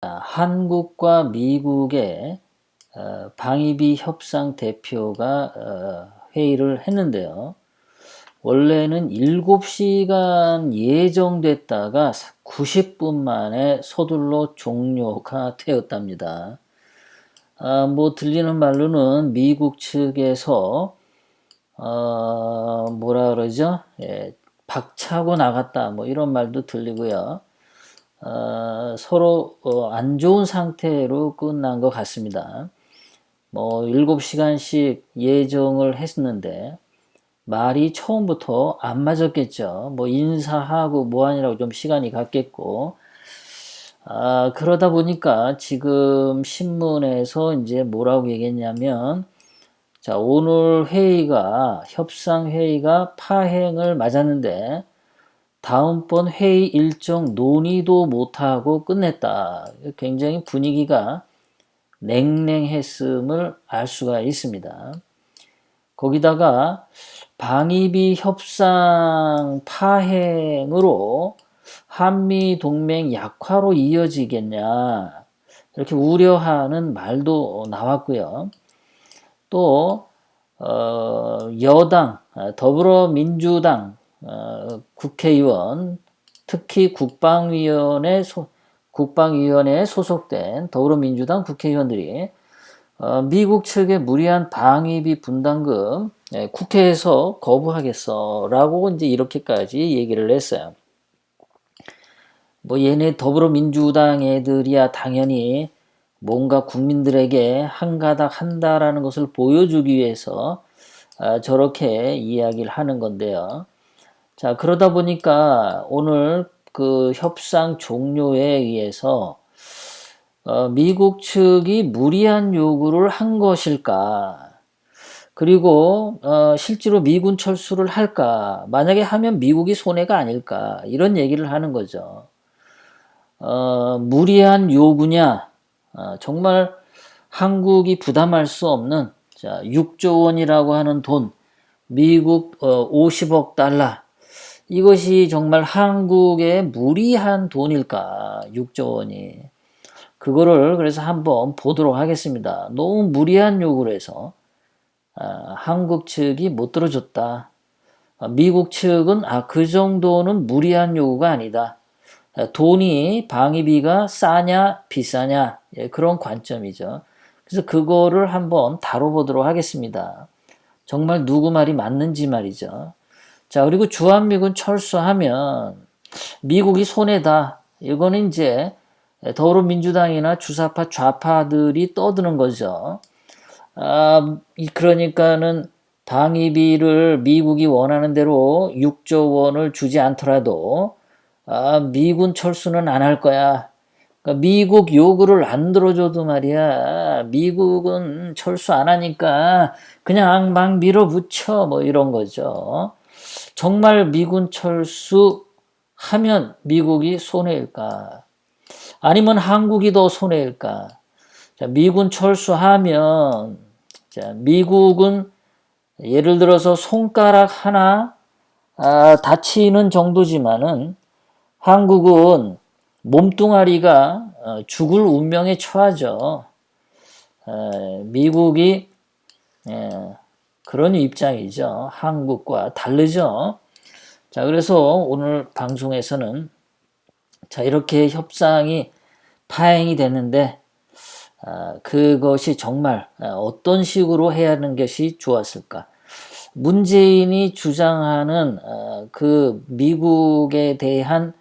한국과 미국의 방위비 협상 대표가 회의를 했는데요. 원래는 7시간 예정됐다가 90분 만에 서둘러 종료가 되었답니다. 뭐 들리는 말로는 미국 측에서 뭐라 그러죠? 박차고 나갔다 뭐 이런 말도 들리고요. 서로 안 좋은 상태로 끝난 것 같습니다. 뭐 7시간씩 예정을 했는데 말이 처음부터 안 맞았겠죠. 뭐 인사하고 뭐하니라고 좀 시간이 갔겠고, 그러다 보니까 지금 신문에서 이제 뭐라고 얘기했냐면, 자, 오늘 회의가, 협상회의가 파행을 맞았는데, 다음번 회의 일정 논의도 못하고 끝냈다. 굉장히 분위기가 냉랭했음을 알 수가 있습니다. 거기다가 방위비 협상 파행으로 한미 동맹 약화로 이어지겠냐 이렇게 우려하는 말도 나왔고요. 또 여당 더불어민주당 국회의원 특히 국방위원회에 소속된 더불어민주당 국회의원들이 미국 측의 무리한 방위비 분담금 국회에서 거부하겠어라고 이제 이렇게까지 얘기를 했어요. 뭐 얘네 더불어민주당 애들이야 당연히 뭔가 국민들에게 한가닥 한다라는 것을 보여주기 위해서 저렇게 이야기를 하는 건데요. 자, 그러다 보니까 오늘 그 협상 종료에 의해서 미국 측이 무리한 요구를 한 것일까? 그리고 실제로 미군 철수를 할까? 만약에 하면 미국이 손해가 아닐까? 이런 얘기를 하는 거죠. 무리한 요구냐? 정말 한국이 부담할 수 없는 6조 원이라고 하는 돈, 미국 50억 달러. 이것이 정말 한국의 무리한 돈일까? 6조 원이. 그거를 그래서 한번 보도록 하겠습니다. 너무 무리한 요구를 해서 한국 측이 못 들어줬다. 미국 측은 그 정도는 무리한 요구가 아니다. 돈이 방위비가 싸냐 비싸냐 그런 관점이죠. 그래서 그거를 한번 다뤄보도록 하겠습니다. 정말 누구 말이 맞는지 말이죠. 자, 그리고 주한미군 철수하면 미국이 손해다. 이거는 이제 더불어민주당이나 주사파 좌파들이 떠드는 거죠. 그러니까는 방위비를 미국이 원하는 대로 6조 원을 주지 않더라도 미군 철수는 안 할 거야. 그러니까 미국 요구를 안 들어줘도 말이야. 미국은 철수 안 하니까 그냥 막 밀어붙여 뭐 이런 거죠. 정말 미군 철수하면 미국이 손해일까? 아니면 한국이 더 손해일까? 자, 미군 철수하면 미국은 예를 들어서 손가락 하나 다치는 정도지만은 한국은 몸뚱아리가 죽을 운명에 처하죠. 미국이 그런 입장이죠. 한국과 다르죠. 자, 그래서 오늘 방송에서는 이렇게 협상이 파행이 됐는데 그것이 정말 어떤 식으로 해야 하는 것이 좋았을까? 문재인이 주장하는 그 미국에 대한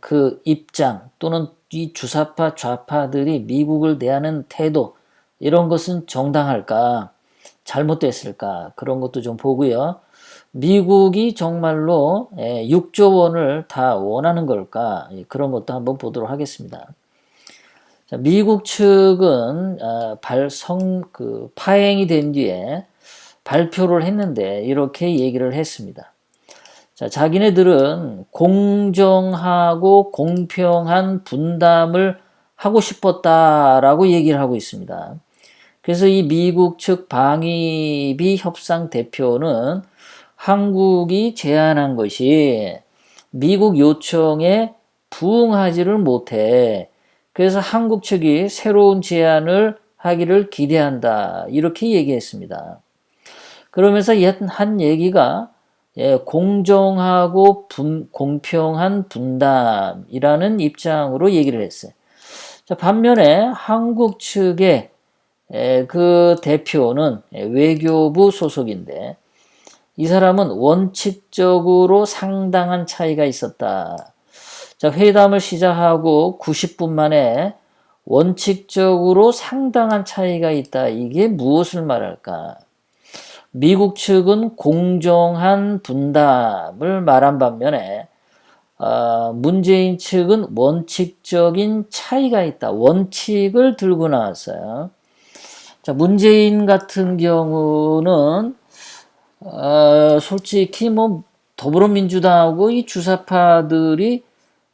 그 입장 또는 이 주사파 좌파들이 미국을 대하는 태도 이런 것은 정당할까? 잘못됐을까? 그런 것도 좀 보고요. 미국이 정말로 6조 원을 다 원하는 걸까? 그런 것도 한번 보도록 하겠습니다. 자, 미국 측은 파행이 된 뒤에 발표를 했는데 이렇게 얘기를 했습니다. 자, 자기네들은 공정하고 공평한 분담을 하고 싶었다라고 얘기를 하고 있습니다. 그래서 이 미국 측 방위비 협상 대표는 한국이 제안한 것이 미국 요청에 부응하지를 못해. 그래서 한국 측이 새로운 제안을 하기를 기대한다. 이렇게 얘기했습니다. 그러면서 한 얘기가 공정하고 공평한 분담이라는 입장으로 얘기를 했어요. 자, 반면에 한국 측의 그 대표는 외교부 소속인데 이 사람은 원칙적으로 상당한 차이가 있었다. 자, 회담을 시작하고 90분 만에 원칙적으로 상당한 차이가 있다. 이게 무엇을 말할까? 미국 측은 공정한 분담을 말한 반면에 문재인 측은 원칙적인 차이가 있다. 원칙을 들고 나왔어요. 자, 문재인 같은 경우는 솔직히 뭐 더불어민주당하고 이 주사파들이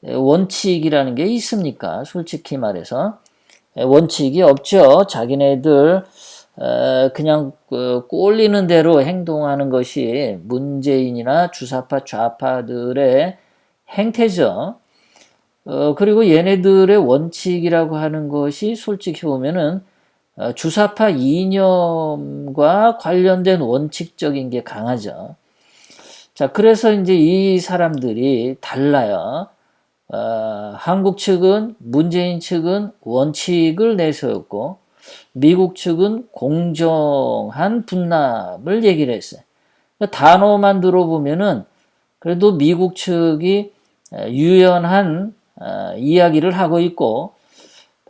원칙이라는 게 있습니까? 솔직히 말해서 원칙이 없죠. 자기네들 그냥 꼴리는 대로 행동하는 것이 문재인이나 주사파 좌파들의 행태죠. 그리고 얘네들의 원칙이라고 하는 것이 솔직히 보면은 주사파 이념과 관련된 원칙적인 게 강하죠. 자, 그래서 이제 이 사람들이 달라요. 한국 측은, 문재인 측은 원칙을 내세웠고, 미국 측은 공정한 분담을 얘기를 했어요. 단어만 들어보면은 그래도 미국 측이 유연한 이야기를 하고 있고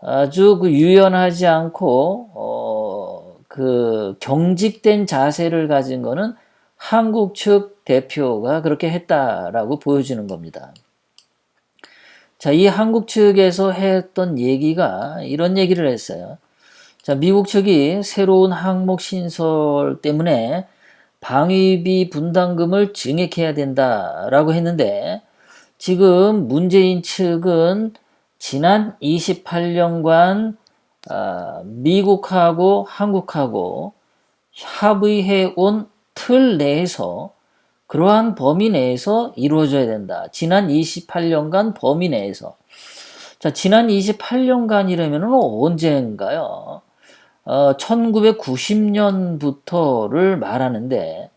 아주 그 유연하지 않고 그 경직된 자세를 가진 거는 한국 측 대표가 그렇게 했다라고 보여지는 겁니다. 자, 이 한국 측에서 했던 얘기가 이런 얘기를 했어요. 자, 미국 측이 새로운 항목 신설 때문에 방위비 분담금을 증액해야 된다라고 했는데 지금 문재인 측은 지난 28년간 미국하고 한국하고 합의해 온 틀 내에서 그러한 범위 내에서 이루어져야 된다. 지난 28년간 범위 내에서. 자, 지난 28년간이라면 언제인가요? 1990년부터를 말하는데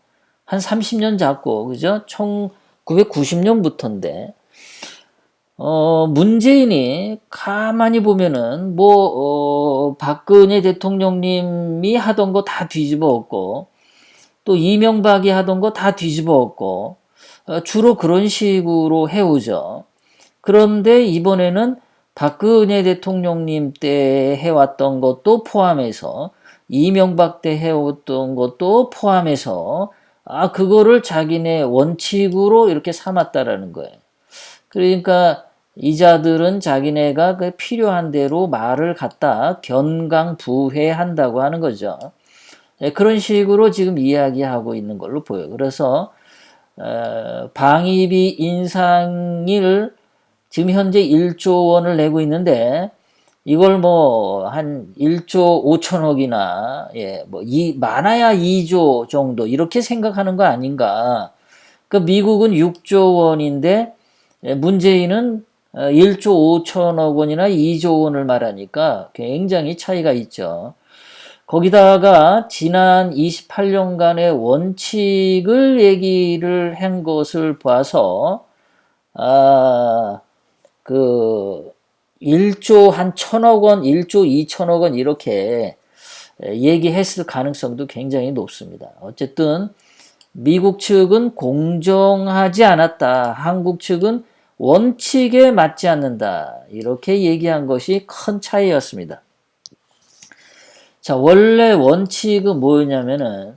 한 30년 잡고 그죠? 1990년부터인데 문재인이 가만히 보면은 박근혜 대통령님이 하던 거 다 뒤집어 엎고 또 이명박이 하던 거 다 뒤집어 엎고 주로 그런 식으로 해오죠. 그런데 이번에는 박근혜 대통령님 때 해왔던 것도 포함해서 이명박 때 해왔던 것도 포함해서 그거를 자기네 원칙으로 이렇게 삼았다라는 거예요. 그러니까 이자들은 자기네가 그 필요한 대로 말을 갖다 견강부회한다고 하는 거죠. 그런 식으로 지금 이야기하고 있는 걸로 보여요. 그래서 방위비 인상을 지금 현재 1조 원을 내고 있는데 이걸 한 1조 5천억이나 많아야 2조 정도 이렇게 생각하는 거 아닌가. 그 미국은 6조 원인데 문재인은 1조 5천억 원이나 2조 원을 말하니까 굉장히 차이가 있죠. 거기다가 지난 28년간의 원칙을 얘기를 한 것을 봐서 그 1조 한 1천억 원, 1조 2천억 원 이렇게 얘기했을 가능성도 굉장히 높습니다. 어쨌든 미국 측은 공정하지 않았다. 한국 측은 원칙에 맞지 않는다. 이렇게 얘기한 것이 큰 차이였습니다. 자, 원래 원칙은 뭐였냐면은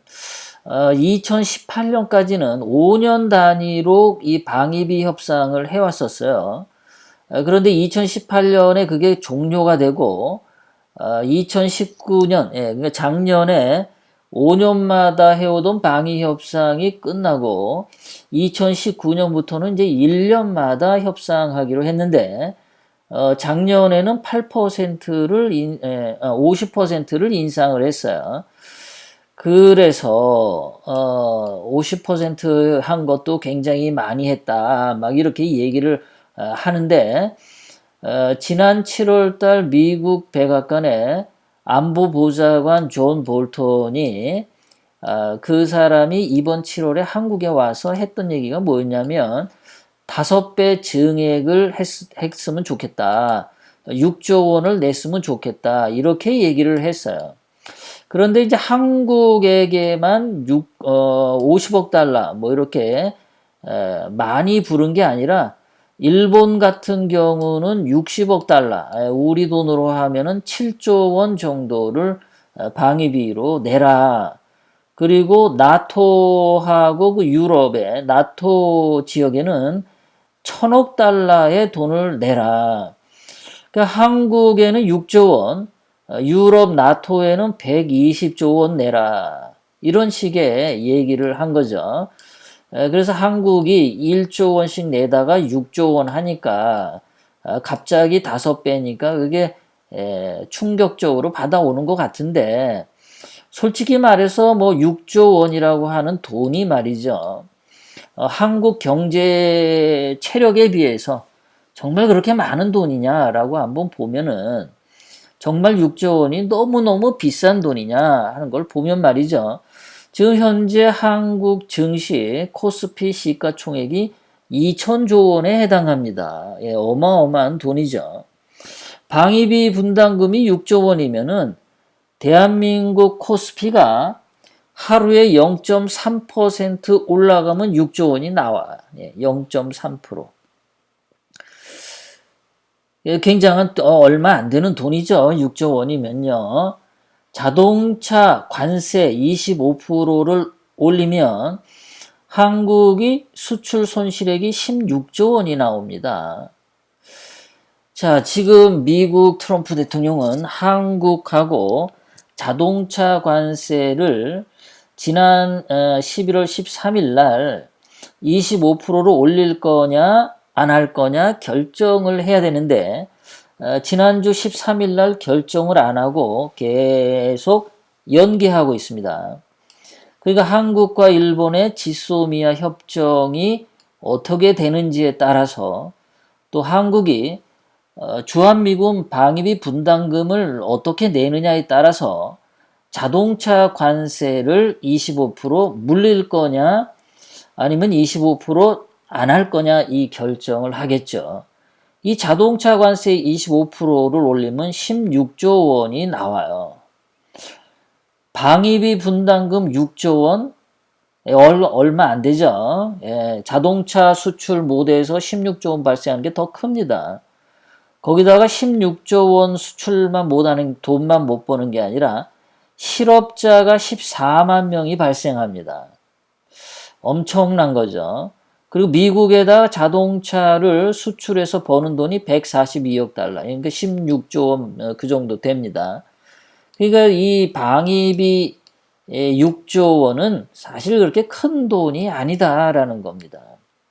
2018년까지는 5년 단위로 이 방위비 협상을 해왔었어요. 그런데 2018년에 그게 종료가 되고 2019년, 그러니까 작년에 5년마다 해오던 방위 협상이 끝나고 2019년부터는 이제 1년마다 협상하기로 했는데 작년에는 8%를 50%를 인상을 했어요. 그래서 50% 한 것도 굉장히 많이 했다. 막 이렇게 얘기를 하는데 지난 7월 달 미국 백악관의 안보보좌관 존 볼턴이 그 사람이 이번 7월에 한국에 와서 했던 얘기가 뭐였냐면 5배 증액을 했으면 좋겠다. 6조 원을 냈으면 좋겠다. 이렇게 얘기를 했어요. 그런데 이제 한국에게만 50억 달러 뭐 이렇게 많이 부른 게 아니라 일본 같은 경우는 60억 달러, 우리 돈으로 하면은 7조 원 정도를 방위비로 내라. 그리고 나토하고 그 유럽의 나토 지역에는 1,000억 달러의 돈을 내라. 그러니까 한국에는 6조 원, 유럽 나토에는 120조 원 내라. 이런 식의 얘기를 한 거죠. 그래서 한국이 1조 원씩 내다가 6조 원 하니까 갑자기 5배니까 그게 충격적으로 받아오는 것 같은데 솔직히 말해서 뭐 6조 원이라고 하는 돈이 말이죠. 한국 경제 체력에 비해서 정말 그렇게 많은 돈이냐라고 한번 보면은 정말 6조 원이 너무너무 비싼 돈이냐 하는 걸 보면 말이죠. 지금 현재 한국 증시 코스피 시가총액이 2천조 원에 해당합니다. 예, 어마어마한 돈이죠. 방위비 분담금이 6조 원이면은 대한민국 코스피가 하루에 0.3% 올라가면 6조 원이 나와. 예, 0.3%. 예, 굉장한 얼마 안 되는 돈이죠. 6조 원이면요. 자동차 관세 25%를 올리면 한국이 수출 손실액이 16조 원이 나옵니다. 자, 지금 미국 트럼프 대통령은 한국하고 자동차 관세를 지난 11월 13일 날 25%로 올릴 거냐 안 할 거냐 결정을 해야 되는데 지난주 13일 날 결정을 안 하고 계속 연기하고 있습니다. 그러니까 한국과 일본의 지소미아 협정이 어떻게 되는지에 따라서 또 한국이 주한미군 방위비 분담금을 어떻게 내느냐에 따라서 자동차 관세를 25% 물릴 거냐 아니면 25%안 할 거냐 이 결정을 하겠죠. 이 자동차 관세 25%를 올리면 16조 원이 나와요. 방위비 분담금 6조 원? 얼마 안 되죠. 예, 자동차 수출 모델에서 16조 원 발생하는 게 더 큽니다. 거기다가 16조 원 수출만 못하는 돈만 못 버는 게 아니라 실업자가 14만 명이 발생합니다. 엄청난 거죠. 그리고 미국에다 자동차를 수출해서 버는 돈이 142억 달러. 그러니까 16조 원 그 정도 됩니다. 그러니까 이 방위비 6조 원은 사실 그렇게 큰 돈이 아니다라는 겁니다.